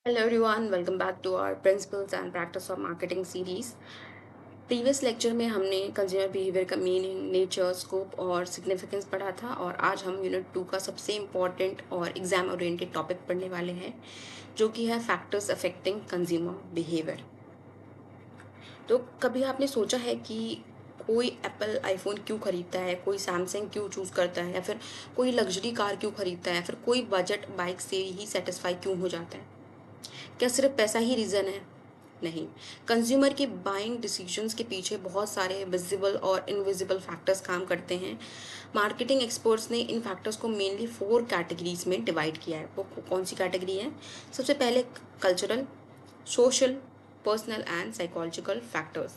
Hello everyone, welcome back to our Principles and Practice of Marketing series. Previous lecture में हमने consumer behaviour का meaning, nature, scope और significance पढ़ा था और आज हम यूनिट 2 का सबसे इम्पॉर्टेंट और एग्जाम ओरिएंटेड टॉपिक पढ़ने वाले हैं जो कि है फैक्टर्स अफेक्टिंग कंज्यूमर बिहेवियर। तो कभी आपने सोचा है कि कोई एप्पल आईफोन क्यों खरीदता है, कोई सैमसंग क्यों चूज़ करता है या फिर कोई लग्जरी कार क्यों खरीदता है या फिर कोई बजट बाइक से ही सेटिस्फाई क्यों हो जाता है? क्या सिर्फ पैसा ही रीज़न है? नहीं। कंज्यूमर की बाइंग डिसीजंस के पीछे बहुत सारे विजिबल और इनविजिबल फैक्टर्स काम करते हैं। मार्केटिंग एक्सपर्ट्स ने इन फैक्टर्स को मेनली 4 कैटेगरीज में डिवाइड किया है। वो कौन सी कैटेगरी है? सबसे पहले cultural, social, personal and psychological factors.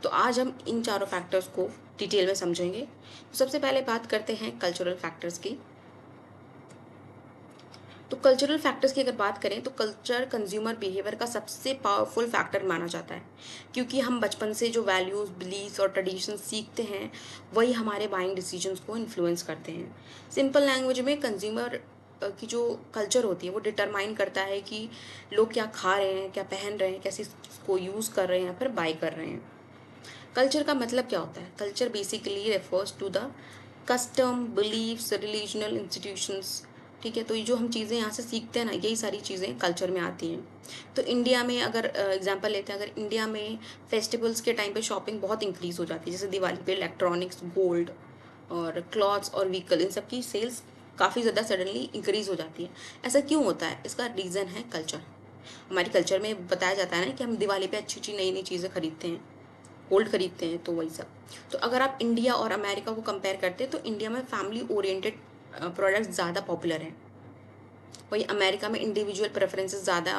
तो आज हम इन चारों फैक्टर्स को डिटेल में समझेंगे। तो सबसे पहले बात करते हैं कल्चरल फैक्टर्स की। तो कल्चरल फैक्टर्स की अगर बात करें तो कल्चर कंज्यूमर बिहेवियर का सबसे पावरफुल फैक्टर माना जाता है, क्योंकि हम बचपन से जो वैल्यूज़, बिलीव्स और ट्रेडिशन सीखते हैं वही हमारे बाइंग डिसीजंस को इन्फ्लुएंस करते हैं। सिंपल लैंग्वेज में कंज्यूमर की जो कल्चर होती है वो डिटरमाइन करता है कि लोग क्या खा रहे हैं, क्या पहन रहे हैं, कैसे इसको यूज़ कर रहे हैं या फिर बाय कर रहे हैं। कल्चर का मतलब क्या होता है? Culture basically refers to the custom, beliefs, religional institutions. ठीक है, तो ये जो हम चीज़ें यहाँ से सीखते हैं ना, यही सारी चीज़ें कल्चर में आती हैं। तो इंडिया में अगर एग्जांपल लेते हैं, अगर इंडिया में फेस्टिवल्स के टाइम पे शॉपिंग बहुत इंक्रीज हो जाती है, जैसे दिवाली पे इलेक्ट्रॉनिक्स, गोल्ड और क्लॉथ्स और व्हीकल, इन सब की सेल्स काफ़ी ज़्यादा सडनली इंक्रीज हो जाती है। ऐसा क्यों होता है? इसका रीज़न है कल्चर। हमारी कल्चर में बताया जाता है ना कि हम दिवाली पे अच्छी अच्छी नई नई चीज़ें खरीदते हैं, गोल्ड खरीदते हैं, तो वही सब। तो अगर आप इंडिया और अमेरिका को कंपेयर करते हैं तो इंडिया में फैमिली ओरिएंटेड प्रोडक्ट्स ज़्यादा पॉपुलर हैं, वहीं अमेरिका में इंडिविजुअल प्रेफरेंसेस ज़्यादा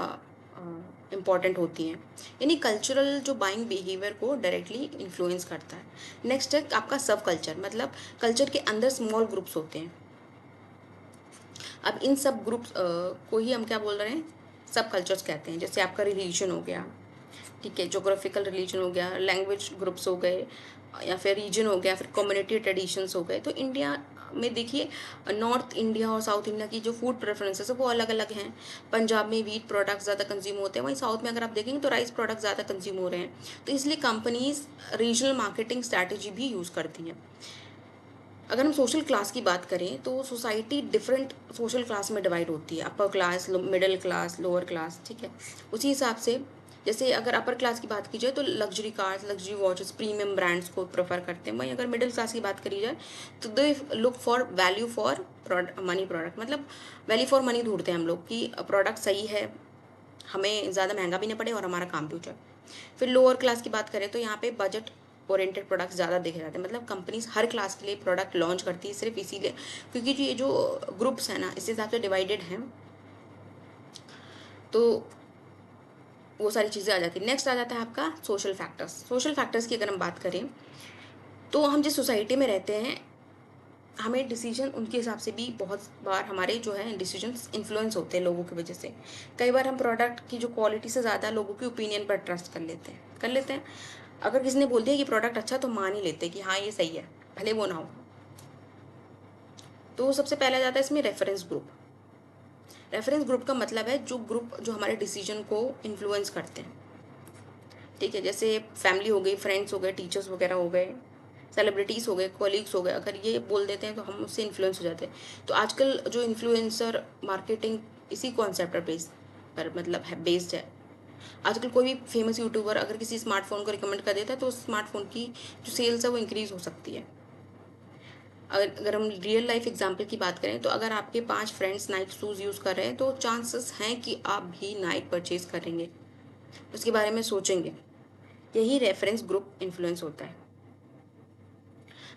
इम्पॉर्टेंट होती हैं। यानी कल्चरल जो बाइंग बिहेवियर को डायरेक्टली इन्फ्लुएंस करता है। नेक्स्ट है आपका सब कल्चर, मतलब कल्चर के अंदर स्मॉल ग्रुप्स होते हैं। अब इन सब ग्रुप्स को ही हम क्या बोल रहे हैं? सब कल्चर्स कहते हैं। जैसे आपका रिलीजन हो गया, ठीक है, जोग्राफिकल रिलीजन हो गया, लैंग्वेज ग्रुप्स हो गए या फिर रीजन हो गया, फिर कम्युनिटी ट्रेडिशंस हो गए। तो इंडिया में देखिए, नॉर्थ इंडिया और साउथ इंडिया की जो फूड प्रेफरेंसेस है वो अलग अलग हैं। पंजाब में व्हीट प्रोडक्ट्स ज़्यादा कंज्यूम होते हैं, वहीं साउथ में अगर आप देखेंगे तो राइस प्रोडक्ट्स ज़्यादा कंज्यूम हो रहे हैं। तो इसलिए कंपनीज रीजनल मार्केटिंग स्ट्रैटेजी भी यूज़ करती हैं। अगर हम सोशल क्लास की बात करें तो सोसाइटी डिफरेंट सोशल क्लास में डिवाइड होती है, upper class, middle class, lower class. ठीक है, उसी हिसाब से जैसे अगर अपर क्लास की बात की जाए तो luxury cars, luxury watches, premium brands को प्रेफर करते हैं। वहीं अगर मिडिल क्लास की बात करी जाए तो they look for value for money product, मतलब वैल्यू फॉर मनी ढूंढते हैं हम लोग कि प्रोडक्ट सही है, हमें ज़्यादा महंगा भी ना पड़े और हमारा काम भी हो जाए। फिर लोअर क्लास की बात करें तो यहाँ पे बजट ओरिएंटेड प्रोडक्ट्स ज़्यादा देखे जाते हैं, मतलब कंपनीज हर क्लास के लिए प्रोडक्ट लॉन्च करती है सिर्फ इसीलिए क्योंकि जो ये जो ग्रुप्स हैं ना इस हिसाब से डिवाइडेड हैं, तो वो सारी चीज़ें आ जाती हैं। नेक्स्ट आ जाता है आपका सोशल फैक्टर्स। सोशल फैक्टर्स की अगर हम बात करें तो हम जिस सोसाइटी में रहते हैं हमें डिसीजन उनके हिसाब से भी बहुत बार हमारे जो है डिसीजंस इन्फ्लुएंस होते हैं लोगों की वजह से। कई बार हम प्रोडक्ट की जो क्वालिटी से ज़्यादा लोगों के ओपिनियन पर ट्रस्ट कर लेते हैं। अगर किसी ने बोल दिया कि प्रोडक्ट अच्छा, तो मान ही लेते हैं कि हाँ ये सही है, भले वो ना हो। तो सबसे पहला जाता है इसमें रेफरेंस ग्रुप। रेफरेंस ग्रुप का मतलब है जो ग्रुप जो हमारे डिसीजन को इन्फ्लुएंस करते हैं। ठीक है, जैसे फैमिली हो गई, फ्रेंड्स हो गए, टीचर्स वगैरह हो गए, सेलिब्रिटीज़ हो गए, कॉलीग्स हो गए। अगर ये बोल देते हैं तो हम उससे इन्फ्लुएंस हो जाते हैं। तो आजकल जो इन्फ्लुएंसर मार्केटिंग इसी कॉन्सेप्ट पर मतलब है, बेस्ड है। आजकल कोई भी फेमस यूट्यूबर अगर किसी स्मार्टफोन को रिकमेंड कर देता है तो उस स्मार्टफोन की जो सेल्स है वो इंक्रीज हो सकती है। अगर हम रियल लाइफ एग्जांपल की बात करें तो अगर आपके 5 फ्रेंड्स नाइक शूज़ यूज़ कर रहे हैं तो चांसेस हैं कि आप भी नाइक परचेज करेंगे, उसके बारे में सोचेंगे। यही रेफरेंस ग्रुप इन्फ्लुएंस होता है।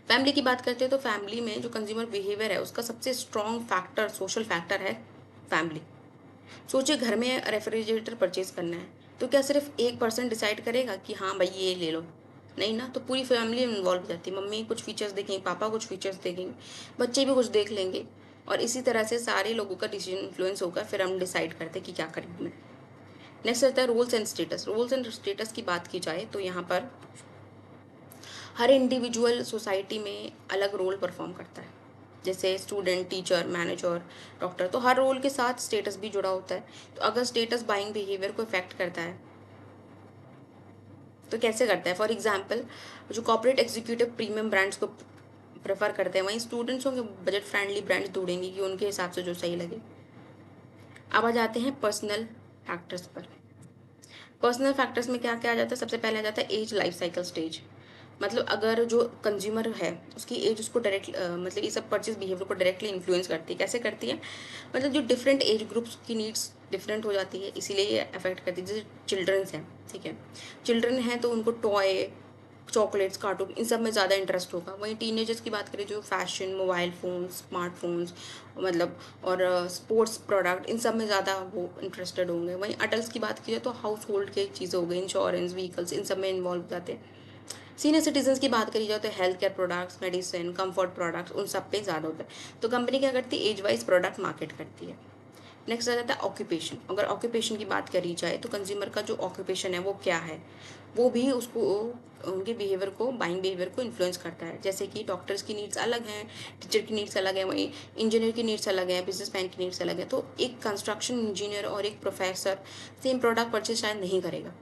फैमिली की बात करते हैं तो फैमिली में जो कंज्यूमर बिहेवियर है उसका सबसे स्ट्रॉन्ग फैक्टर, सोशल फैक्टर है फैमिली। सोचिए, घर में रेफ्रिजरेटर परचेज करना है तो क्या सिर्फ एक पर्सन डिसाइड करेगा कि हाँ भाई ये ले लो? नहीं ना, तो पूरी फैमिली इन्वॉल्व हो जाती है। मम्मी कुछ फीचर्स देखेंगे, पापा कुछ फीचर्स देखेंगे, बच्चे भी कुछ देख लेंगे और इसी तरह से सारे लोगों का डिसीजन इन्फ्लुएंस होकर फिर हम डिसाइड करते हैं कि क्या खरीदना है। नेक्स्ट आता है rules and status. Rules and status की बात की जाए तो यहाँ पर हर इंडिविजुअल सोसाइटी में अलग रोल परफॉर्म करता है। जैसे स्टूडेंट, टीचर, मैनेजर, डॉक्टर, तो हर रोल के साथ स्टेटस भी जुड़ा होता है। तो अगर स्टेटस बाइंग बिहेवियर को इफेक्ट करता है तो कैसे करता है? फॉर एग्जाम्पल, जो कॉर्पोरेट एग्जीक्यूटिव प्रीमियम ब्रांड्स को प्रेफर करते हैं, वहीं स्टूडेंट्स होंगे बजट फ्रेंडली ब्रांड्स ढूंढेंगे कि उनके हिसाब से जो सही लगे। अब आ जाते हैं पर्सनल फैक्टर्स पर। पर्सनल फैक्टर्स में क्या क्या आ जाता है? सबसे पहले आ जाता है एज, लाइफ साइकिल स्टेज। मतलब अगर जो कंज्यूमर है उसकी एज उसको डायरेक्ट मतलब ये सब परचेज बिहेवियर को डायरेक्टली इन्फ्लुएंस करती है। कैसे करती है? मतलब जो डिफरेंट एज ग्रुप्स की नीड्स डिफरेंट हो जाती है, इसीलिए ये अफेक्ट करती है। जैसे चिल्ड्रंस हैं, ठीक है, चिल्ड्रन हैं तो उनको टॉय, चॉकलेट्स, कार्टून, इन सब में ज़्यादा इंटरेस्ट होगा। वहीं टीनेजर्स की बात करें, जो फैशन, मोबाइल फ़ोन, स्मार्टफोन्स, मतलब और स्पोर्ट्स प्रोडक्ट, इन सब में ज़्यादा वो इंटरेस्टेड होंगे। वहीं अडल्ट की बात की जाए तो हाउस होल्ड के चीज़ें हो गई, इंश्योरेंस, व्हीकल्स, इन सब में इन्वॉल्व हो जाते हैं। सीनियर सिटीजन्स की बात करी जाए तो health care products, medicine, comfort products, उन सब पे ज़्यादा होता है। तो कंपनी क्या करती है? एज वाइज प्रोडक्ट मार्केट करती है। नेक्स्ट आ जाता है ऑक्यूपेशन। अगर ऑक्यूपेशन की बात करी जाए तो कंज्यूमर का जो ऑक्यूपेशन है वो क्या है, वो भी उसको उनके बिहेवियर को, बाइंग बिहेवियर को इन्फ्लुएंस करता है। जैसे कि डॉक्टर्स की नीड्स अलग हैं, टीचर की नीड्स अलग है, वहीं इंजीनियर की नीड्स अलग है, बिजनेसमैन की नीड्स अलग है। तो एक कंस्ट्रक्शन इंजीनियर और एक प्रोफेसर सेम प्रोडक्ट परचेज शायद नहीं करेगा।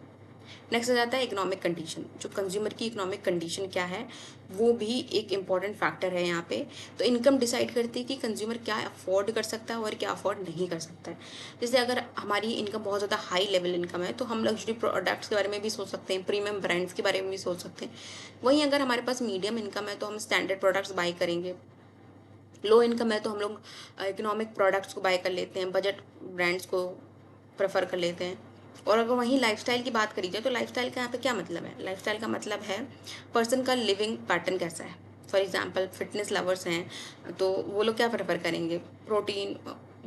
नेक्स्ट आ जाता है इकोनॉमिक कंडीशन। जो कंज्यूमर की इकोनॉमिक कंडीशन क्या है, वो भी एक इम्पॉर्टेंट फैक्टर है यहाँ पे। तो इनकम डिसाइड करती है कि कंज्यूमर क्या अफोर्ड कर सकता है और क्या अफोर्ड नहीं कर सकता है। जैसे अगर हमारी इनकम बहुत ज़्यादा हाई लेवल इनकम है तो हम लग्जरी प्रोडक्ट्स के बारे में भी सोच सकते हैं, प्रीमियम ब्रांड्स के बारे में भी सोच सकते हैं। वहीं अगर हमारे पास मीडियम इनकम है तो हम स्टैंडर्ड प्रोडक्ट्स बाई करेंगे। लो इनकम है तो हम लोग इकोनॉमिक प्रोडक्ट्स को बाय कर लेते हैं, बजट ब्रांड्स को प्रेफर कर लेते हैं। और अगर वहीं लाइफस्टाइल की बात करी जाए तो लाइफस्टाइल का यहाँ पे क्या मतलब है? लाइफस्टाइल का मतलब है पर्सन का लिविंग पैटर्न कैसा है। फॉर एग्जांपल, फिटनेस लवर्स हैं तो वो लोग क्या प्रेफर करेंगे? Protein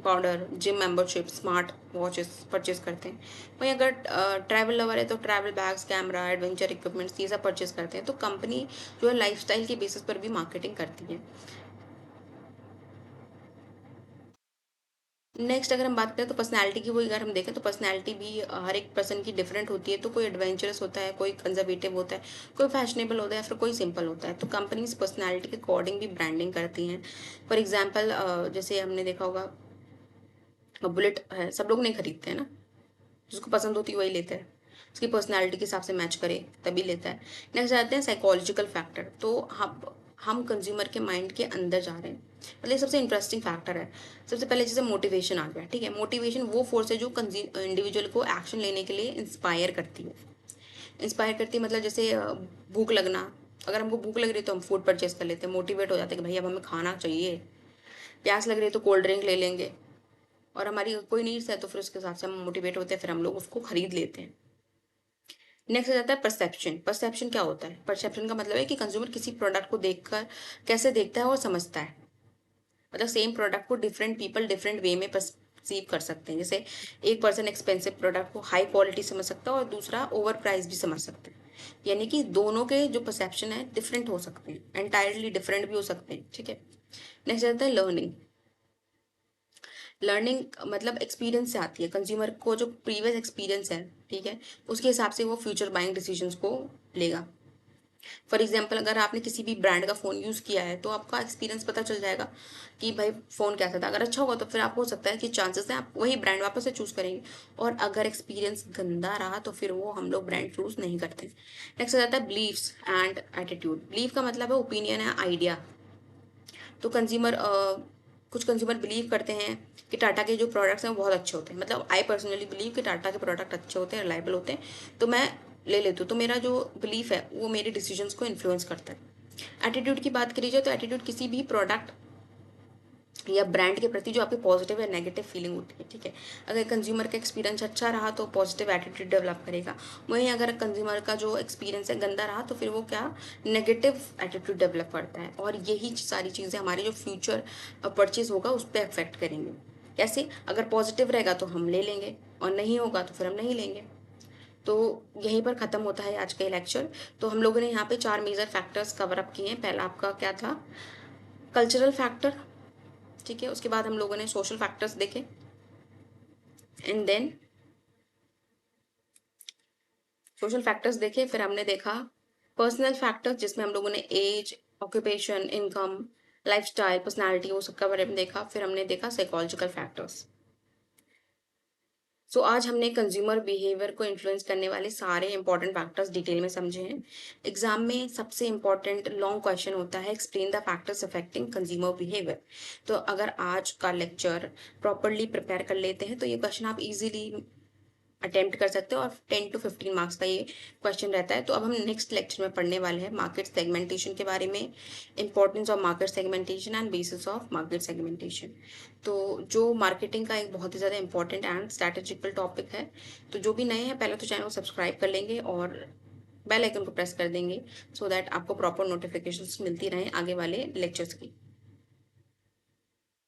powder, gym membership, smart watches purchase करते हैं। वहीं अगर ट्रैवल लवर है तो travel bags, camera, adventure equipments, ये सब परचेज करते हैं। तो कंपनी जो है लाइफस्टाइल के बेसिस पर भी मार्केटिंग करती है। नेक्स्ट अगर हम बात करें तो पर्सनैलिटी की, वही अगर हम देखें तो पर्सनैलिटी भी हर एक पर्सन की डिफरेंट होती है। तो कोई एडवेंचरस होता है, कोई कंजर्वेटिव होता है, कोई फैशनेबल होता है, फिर कोई सिंपल होता है। तो कंपनीज पर्सनैलिटी के अकॉर्डिंग भी ब्रांडिंग करती हैं। फॉर एग्जाम्पल, जैसे हमने देखा होगा, बुलेट है, सब लोग नहीं खरीदते हैं ना, जिसको पसंद होती है वही लेता है, उसकी पर्सनैलिटी के हिसाब से मैच करे तभी लेता है। नेक्स्ट आते हैं साइकोलॉजिकल फैक्टर। तो हम कंज्यूमर के माइंड के अंदर जा रहे हैं, मतलब ये सबसे इंटरेस्टिंग फैक्टर है। सबसे पहले जैसे मोटिवेशन आ गया, ठीक है। मोटिवेशन वो फोर्स है जो इंडिविजुअल को एक्शन लेने के लिए इंस्पायर करती है। इंस्पायर करती है मतलब जैसे भूख लगना, अगर हमको भूख लग रही है तो हम फूड परचेज कर लेते हैं, मोटिवेट हो जाते हैं कि भाई अब हमें खाना चाहिए। प्यास लग रही है तो कोल्ड ड्रिंक ले लेंगे। और हमारी कोई नीड्स है तो फिर उसके हिसाब से हम मोटिवेट होते हैं, फिर हम लोग उसको खरीद लेते हैं। नेक्स्ट आ जाता है परसेप्शन। परसेप्शन क्या होता है? परसेप्शन का मतलब है कि कंज्यूमर किसी प्रोडक्ट को देखकर कैसे देखता है और समझता है। मतलब सेम प्रोडक्ट को डिफरेंट पीपल डिफरेंट वे में परसीव कर सकते हैं। जैसे एक पर्सन एक्सपेंसिव प्रोडक्ट को हाई क्वालिटी समझ सकता है और दूसरा ओवर प्राइस भी समझ सकता है। यानी कि दोनों के जो परसेप्शन है डिफरेंट हो सकते हैं, एंटायरली डिफरेंट भी हो सकते हैं, ठीक है। नेक्स्ट आता है लर्निंग। लर्निंग मतलब एक्सपीरियंस से आती है। कंज्यूमर को जो प्रीवियस एक्सपीरियंस है, ठीक है, उसके हिसाब से वो फ्यूचर बाइंग डिसीजंस को लेगा। फॉर एग्जाम्पल, अगर आपने किसी भी ब्रांड का फ़ोन यूज़ किया है तो आपका एक्सपीरियंस पता चल जाएगा कि भाई फ़ोन कैसा था। अगर अच्छा होगा तो फिर आपको हो सकता है कि चांसेस हैं आप वही ब्रांड वापस से चूज़ करेंगे। और अगर एक्सपीरियंस गंदा रहा तो फिर वो हम लोग ब्रांड चूज़ नहीं करते। नेक्स्ट आ जाता है बिलीव्स एंड एटीट्यूड। बिलीव का मतलब है ओपिनियन है, आइडिया। तो कंज्यूमर कुछ कंज्यूमर बिलीव करते हैं कि टाटा के जो प्रोडक्ट्स हैं वो बहुत अच्छे होते हैं। मतलब आई पर्सनली बिलीव कि टाटा के प्रोडक्ट अच्छे होते हैं, रिलायबल होते हैं, तो मैं ले लेती हूँ। तो मेरा जो बिलीफ है वो मेरे डिसीजंस को इन्फ्लुएंस करता है। एटीट्यूड की बात करी जाए तो एटीट्यूड किसी भी प्रोडक्ट या ब्रांड के प्रति जो आपकी पॉजिटिव या नेगेटिव फीलिंग होती है, ठीक है। अगर कंज्यूमर का एक्सपीरियंस अच्छा रहा तो पॉजिटिव एटीट्यूड डेवलप करेगा। वहीं अगर कंज्यूमर का जो एक्सपीरियंस है गंदा रहा तो फिर वो क्या, नेगेटिव एटीट्यूड डेवलप करता है। और यही सारी चीज़ें हमारे जो फ्यूचर परचेज होगा उस पर अफेक्ट करेंगे। कैसे? अगर पॉजिटिव रहेगा तो हम ले लेंगे और नहीं होगा तो फिर हम नहीं लेंगे। तो यहीं पर ख़त्म होता है आज का ये लेक्चर। तो हम लोगों ने यहाँ पे 4 मेजर फैक्टर्स कवर अप किए हैं। पहला आपका क्या था? कल्चरल फैक्टर, ठीक है। उसके बाद हम लोगों ने सोशल फैक्टर्स देखे, एंड देन सोशल फैक्टर्स देखे, फिर हमने देखा पर्सनल फैक्टर्स जिसमें हम लोगों ने age, occupation, income, lifestyle, personality, वो सब के बारे में देखा। फिर हमने देखा साइकोलॉजिकल फैक्टर्स। सो आज हमने कंज्यूमर बिहेवियर को इन्फ्लुएंस करने वाले सारे इंपॉर्टेंट फैक्टर्स डिटेल में समझे हैं। एग्जाम में सबसे इंपॉर्टेंट लॉन्ग क्वेश्चन होता है, explain the factors affecting consumer behaviour. तो अगर आज का लेक्चर प्रॉपरली प्रिपेयर कर लेते हैं तो ये क्वेश्चन आप इजीली अटेम्प्ट कर सकते हो, और 10 to 15 मार्क्स का ये क्वेश्चन रहता है। तो अब हम नेक्स्ट लेक्चर में पढ़ने वाले हैं मार्केट सेगमेंटेशन के बारे में, importance of market segmentation and bases of market segmentation. तो जो मार्केटिंग का एक बहुत ही ज़्यादा इंपॉर्टेंट एंड स्ट्रैटेजिकल टॉपिक है। तो जो भी नए हैं पहले तो चैनल को सब्सक्राइब कर लेंगे और बेल आइकन को प्रेस कर देंगे, सो दैट आपको प्रॉपर नोटिफिकेशंस मिलती रहें आगे वाले लेक्चर्स की।